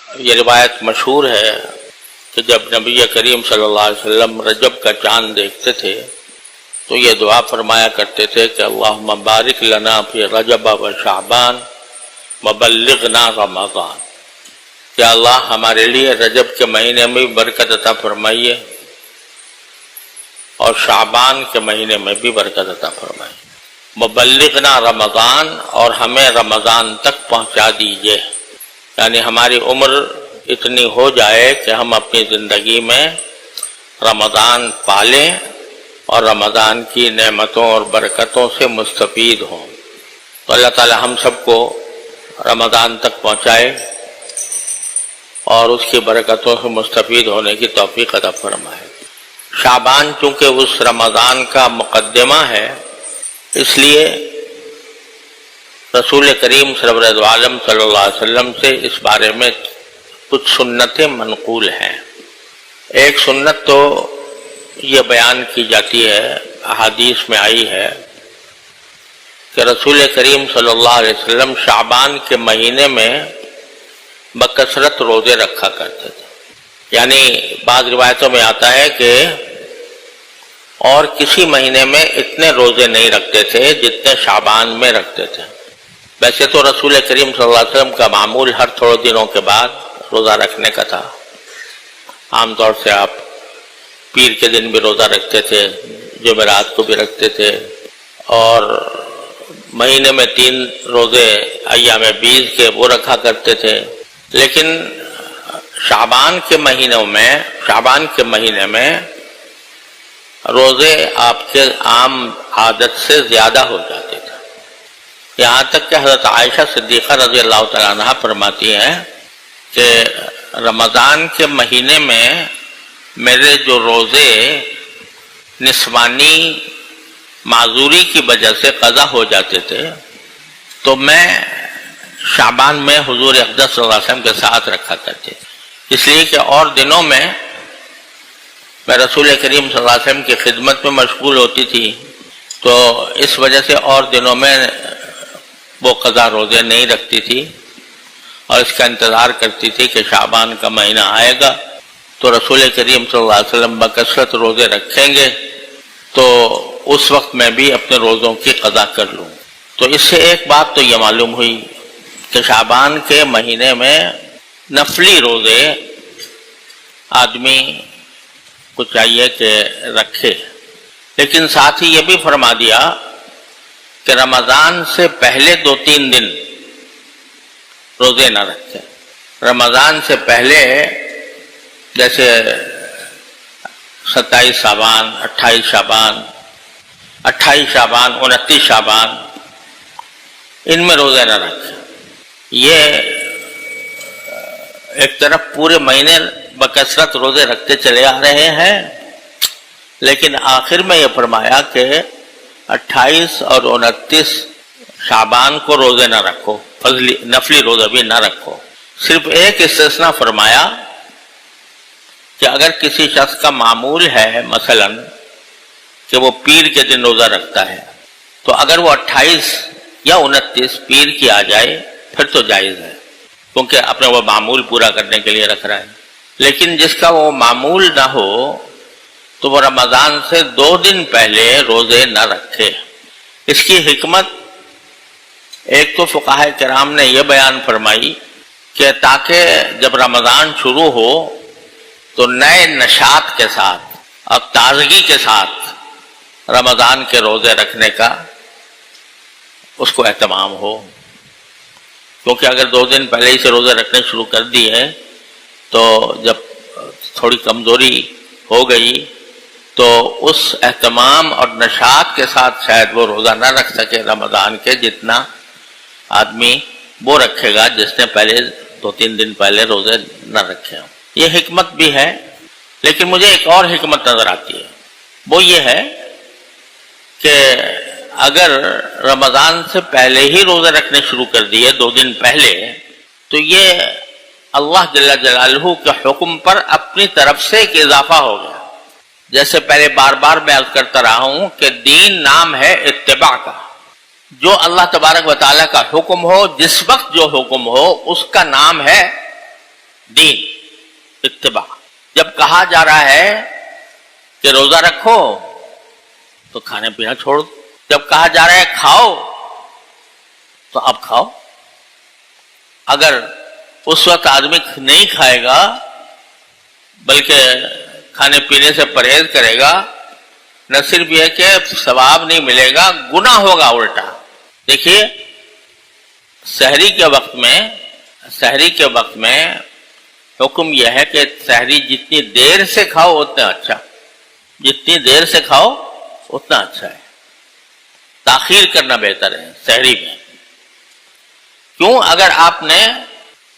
یہ روایت مشہور ہے کہ جب نبی کریم صلی اللہ علیہ وسلم رجب کا چاند دیکھتے تھے تو یہ دعا فرمایا کرتے تھے کہ اللہم بارک لنا فی رجب و شعبان وبلغنا رمضان، کہ اللہ ہمارے لیے رجب کے مہینے میں بھی برکت عطا فرمائیے اور شعبان کے مہینے میں بھی برکت عطا فرمائیے، وبلغنا رمضان، اور ہمیں رمضان تک پہنچا دیجیے، یعنی ہماری عمر اتنی ہو جائے کہ ہم اپنی زندگی میں رمضان پالیں اور رمضان کی نعمتوں اور برکتوں سے مستفید ہوں۔ تو اللہ تعالی ہم سب کو رمضان تک پہنچائے اور اس کی برکتوں سے مستفید ہونے کی توفیق عطا فرمائے۔ شعبان چونکہ اس رمضان کا مقدمہ ہے، اس لیے رسول کریم سرور عالم صلی اللہ علیہ وسلم سے اس بارے میں کچھ سنتیں منقول ہیں۔ ایک سنت تو یہ بیان کی جاتی ہے، احادیث میں آئی ہے کہ رسول کریم صلی اللہ علیہ وسلم شعبان کے مہینے میں بکثرت روزے رکھا کرتے تھے، یعنی بعض روایتوں میں آتا ہے کہ اور کسی مہینے میں اتنے روزے نہیں رکھتے تھے جتنے شعبان میں رکھتے تھے۔ ویسے تو رسول کریم صلی اللہ علیہ وسلم کا معمول ہر تھوڑے دنوں کے بعد روزہ رکھنے کا تھا۔ عام طور سے آپ پیر کے دن بھی روزہ رکھتے تھے، جمعرات کو بھی رکھتے تھے، اور مہینے میں 3 روزے ایام بیض کے وہ رکھا کرتے تھے۔ لیکن شعبان کے مہینے میں روزے آپ کے عام عادت سے زیادہ ہو جاتے تھے، یہاں تک کہ حضرت عائشہ صدیقہ رضی اللہ تعالیٰ عنہ فرماتی ہیں کہ رمضان کے مہینے میں میرے جو روزے نسوانی معذوری کی وجہ سے قضا ہو جاتے تھے تو میں شعبان میں حضور اقدس صلی اللہ علیہ وسلم کے ساتھ رکھا کرتے تھے، اس لیے کہ اور دنوں میں میں رسول کریم صلی اللہ علیہ وسلم کی خدمت میں مشغول ہوتی تھی، تو اس وجہ سے اور دنوں میں وہ قضا روزے نہیں رکھتی تھی اور اس کا انتظار کرتی تھی کہ شعبان کا مہینہ آئے گا تو رسول کریم صلی اللہ علیہ وسلم بکثرت روزے رکھیں گے تو اس وقت میں بھی اپنے روزوں کی قضا کر لوں۔ تو اس سے ایک بات تو یہ معلوم ہوئی کہ شعبان کے مہینے میں نفلی روزے آدمی کو چاہیے کہ رکھے، لیکن ساتھ ہی یہ بھی فرما دیا کہ رمضان سے پہلے 2-3 دن روزے نہ رکھے۔ رمضان سے پہلے جیسے 27 شعبان، 28 شعبان، 29 شعبان، ان میں روزے نہ رکھے۔ یہ ایک طرف پورے مہینے بکثرت روزے رکھتے چلے آ رہے ہیں، لیکن آخر میں یہ فرمایا کہ 28 اور 29 شعبان کو روزے نہ رکھو، نفلی روزہ بھی نہ رکھو۔ صرف ایک استثناء فرمایا کہ اگر کسی شخص کا معمول ہے مثلا کہ وہ پیر کے دن روزہ رکھتا ہے تو اگر وہ 28 یا 29 پیر کی آ جائے پھر تو جائز ہے، کیونکہ اپنے وہ معمول پورا کرنے کے لیے رکھ رہا ہے۔ لیکن جس کا وہ معمول نہ ہو تو وہ رمضان سے 2 دن پہلے روزے نہ رکھے۔ اس کی حکمت ایک تو فقہاء کرام نے یہ بیان فرمائی کہ تاکہ جب رمضان شروع ہو تو نئے نشاط کے ساتھ، اب تازگی کے ساتھ رمضان کے روزے رکھنے کا اس کو اہتمام ہو، کیونکہ اگر 2 دن پہلے ہی سے روزے رکھنے شروع کر دیے تو جب تھوڑی کمزوری ہو گئی تو اس اہتمام اور نشاط کے ساتھ شاید وہ روزہ نہ رکھ سکے رمضان کے جتنا آدمی وہ رکھے گا جس نے پہلے 2-3 دن پہلے روزے نہ رکھے ہوں۔ یہ حکمت بھی ہے، لیکن مجھے ایک اور حکمت نظر آتی ہے، وہ یہ ہے کہ اگر رمضان سے پہلے ہی روزے رکھنے شروع کر دیے 2 دن پہلے تو یہ اللہ جل جلالہ کے حکم پر اپنی طرف سے ایک اضافہ ہو گیا۔ جیسے پہلے بار بار میں عرض کرتا رہا ہوں کہ دین نام ہے اتباع کا، جو اللہ تبارک و تعالیٰ کا حکم ہو، جس وقت جو حکم ہو، اس کا نام ہے کہا جا رہا ہے کہ روزہ رکھو تو کھانے پینا چھوڑ دو، جب کہا جا رہا ہے کھاؤ تو اب کھاؤ۔ اگر اس وقت آدمی نہیں کھائے گا بلکہ کھانے پینے سے پرہیز کرے گا، نہ صرف یہ کہ ثواب نہیں ملے گا، گناہ ہوگا الٹا۔ دیکھیے سحری کے وقت میں حکم یہ ہے کہ سحری جتنی دیر سے کھاؤ اتنا اچھا، جتنی دیر سے کھاؤ اتنا اچھا ہے، تاخیر کرنا بہتر ہے سحری میں۔ کیوں؟ اگر آپ نے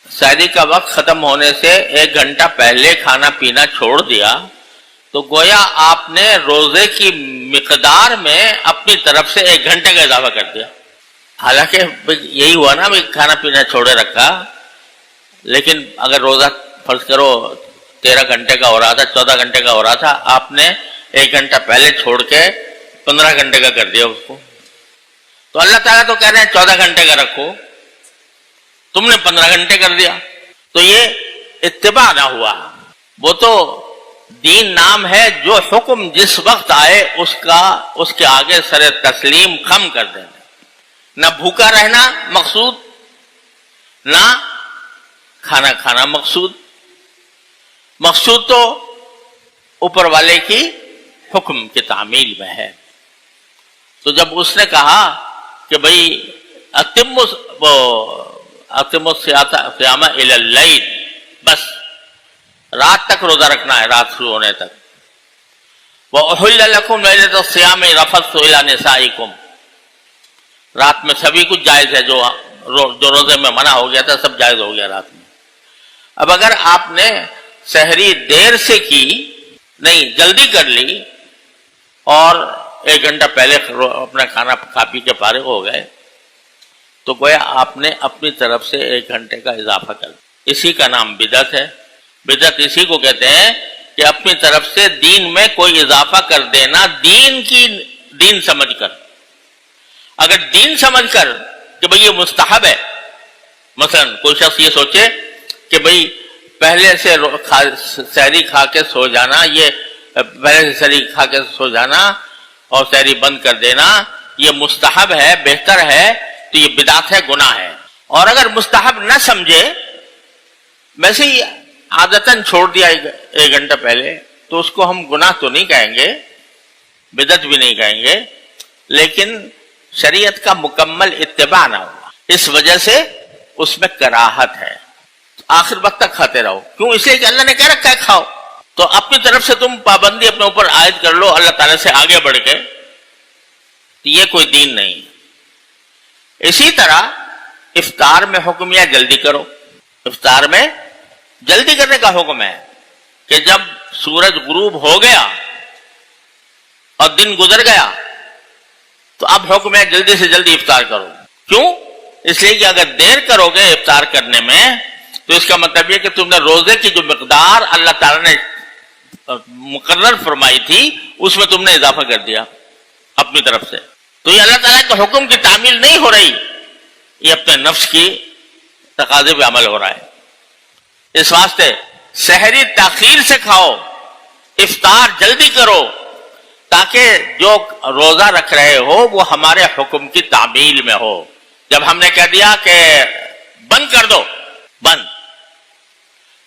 سحری کا وقت ختم ہونے سے 1 گھنٹہ پہلے کھانا پینا چھوڑ دیا تو گویا آپ نے روزے کی مقدار میں اپنی طرف سے 1 گھنٹے کا اضافہ کر دیا۔ حالانکہ یہی ہوا نا بھی کھانا پینا چھوڑے رکھا، لیکن اگر روزہ فرض کرو 13 گھنٹے کا ہو رہا تھا، 14 گھنٹے کا ہو رہا تھا، آپ نے 1 گھنٹہ پہلے چھوڑ کے 15 گھنٹے کا کر دیا اس کو، تو اللہ تعالیٰ تو کہہ رہے ہیں 14 گھنٹے کا رکھو، تم نے 15 گھنٹے کر دیا، تو یہ اتباع نہ ہوا۔ وہ تو دین نام ہے، جو حکم جس وقت آئے اس کے آگے سر تسلیم خم کر دینا، نہ بھوکا رہنا مقصود، نہ کھانا کھانا مقصود تو اوپر والے کی حکم کی تعمیل میں ہے۔ تو جب اس نے کہا کہ بھئی اتم الصیام الی اللیل، بس رات تک روزہ رکھنا ہے، رات شروع ہونے تک۔ وَأُحِلَّ لَكُمْ لَيْلَةَ الصِّيَامِ الرَّفَثُ إِلَىٰ نِسَائِكُمْ، رات میں سبھی کچھ جائز ہے، جو روزے میں منع ہو گیا تھا سب جائز ہو گیا رات میں۔ اب اگر آپ نے سحری دیر سے کی، نہیں جلدی کر لی اور 1 گھنٹہ پہلے اپنا کھانا کھا پی کے فارغ ہو گئے تو گویا آپ نے اپنی طرف سے 1 گھنٹے کا اضافہ کر دیا۔ اسی کا نام بدعت ہے۔ بدعت اسی کو کہتے ہیں کہ اپنی طرف سے دین میں کوئی اضافہ کر دینا، دین سمجھ کر۔ اگر دین سمجھ کر کہ بھئی یہ مستحب ہے، مثلا کوئی شخص یہ سوچے کہ بھئی پہلے سے سحری کھا کے سو جانا، یہ پہلے سے سحری کھا کے سو جانا اور سحری بند کر دینا یہ مستحب ہے، بہتر ہے، تو یہ بدعت ہے، گناہ ہے۔ اور اگر مستحب نہ سمجھے، ویسے ہی عادتاً چھوڑ دیا 1 گھنٹہ پہلے، تو اس کو ہم گناہ تو نہیں کہیں گے، بدعت بھی نہیں کہیں گے، لیکن شریعت کا مکمل اتباع نہ ہوا، اس وجہ سے اس میں کراہت ہے۔ آخر وقت تک کھاتے رہو، کیوں؟ اس لیے کہ اللہ نے کہہ رکھا ہے کھاؤ، تو اپنی طرف سے تم پابندی اپنے اوپر عائد کر لو اللہ تعالیٰ سے آگے بڑھ کے، یہ کوئی دین نہیں۔ اسی طرح افطار میں حکم یا جلدی کرو، افطار میں جلدی کرنے کا حکم ہے کہ جب سورج غروب ہو گیا اور دن گزر گیا تو اب حکم ہے جلدی سے جلدی افطار کرو۔ کیوں؟ اس لیے کہ اگر دیر کرو گے افطار کرنے میں تو اس کا مطلب یہ کہ تم نے روزے کی جو مقدار اللہ تعالیٰ نے مقرر فرمائی تھی اس میں تم نے اضافہ کر دیا اپنی طرف سے، تو یہ اللہ تعالیٰ کے حکم کی تعمیل نہیں ہو رہی، یہ اپنے نفس کی تقاضے پہ عمل ہو رہا ہے۔ اس واسطے سحری تاخیر سے کھاؤ، افطار جلدی کرو، تاکہ جو روزہ رکھ رہے ہو وہ ہمارے حکم کی تعمیل میں ہو۔ جب ہم نے کہہ دیا کہ بند کر دو، بند،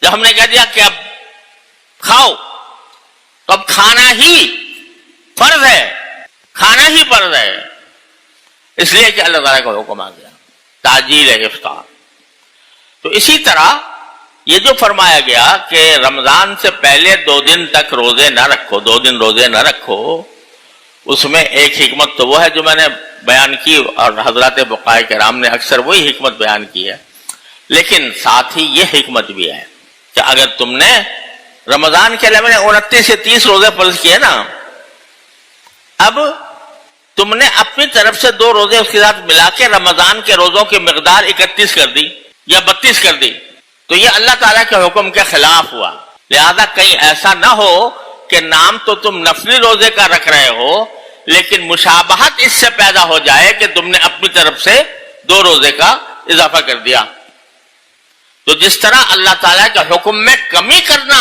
جب ہم نے کہہ دیا کہ اب کھاؤ، تو اب کھانا ہی فرض ہے، کھانا ہی فرض ہے، اس لیے کہ اللہ تعالیٰ کا حکم آ گیا تاجیل افطار۔ تو اسی طرح یہ جو فرمایا گیا کہ رمضان سے پہلے 2 دن تک روزے نہ رکھو، 2 دن روزے نہ رکھو، اس میں ایک حکمت تو وہ ہے جو میں نے بیان کی اور حضرات فقہاء کرام نے اکثر وہی حکمت بیان کی ہے، لیکن ساتھ ہی یہ حکمت بھی ہے کہ اگر تم نے رمضان کے علاوہ 29 سے 30 روزے فرض کیے نا، اب تم نے اپنی طرف سے 2 روزے اس کے ساتھ ملا کے رمضان کے روزوں کی مقدار 31 کر دی یا 32 کر دی، تو یہ اللہ تعالیٰ کے حکم کے خلاف ہوا۔ لہذا کہیں ایسا نہ ہو کہ نام تو تم نفلی روزے کا رکھ رہے ہو لیکن مشابہت اس سے پیدا ہو جائے کہ تم نے اپنی طرف سے 2 روزے کا اضافہ کر دیا۔ تو جس طرح اللہ تعالیٰ کے حکم میں کمی کرنا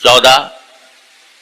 14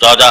14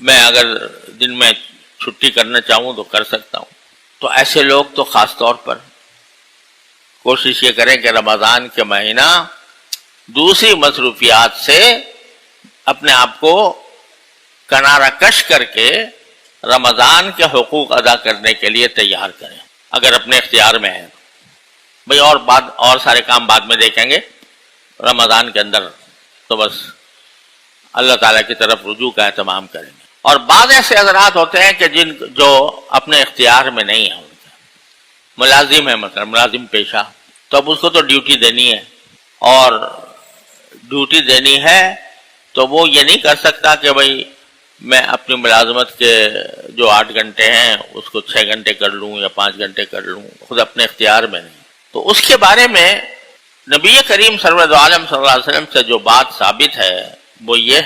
میں اگر دن میں چھٹی کرنا چاہوں تو کر سکتا ہوں. تو ایسے لوگ تو خاص طور پر کوشش یہ کریں کہ رمضان کے مہینہ دوسری مصروفیات سے اپنے آپ کو کنارہ کش کر کے رمضان کے حقوق ادا کرنے کے لیے تیار کریں اگر اپنے اختیار میں ہے. بھئی اور سارے کام بعد میں دیکھیں گے، رمضان کے اندر تو بس اللہ تعالیٰ کی طرف رجوع کا اہتمام کریں گے. اور بعض ایسے حضرات ہوتے ہیں کہ جو اپنے اختیار میں نہیں ہیں، ملازم ہے، مثلا ملازم پیشہ، تو اب اس کو تو ڈیوٹی دینی ہے، اور ڈیوٹی دینی ہے تو وہ یہ نہیں کر سکتا کہ بھئی میں اپنی ملازمت کے جو 8 گھنٹے ہیں اس کو 6 گھنٹے کر لوں یا 5 گھنٹے کر لوں، خود اپنے اختیار میں نہیں. تو اس کے بارے میں نبی کریم صلی اللہ علیہ وسلم سے جو بات ثابت ہے وہ یہ ہے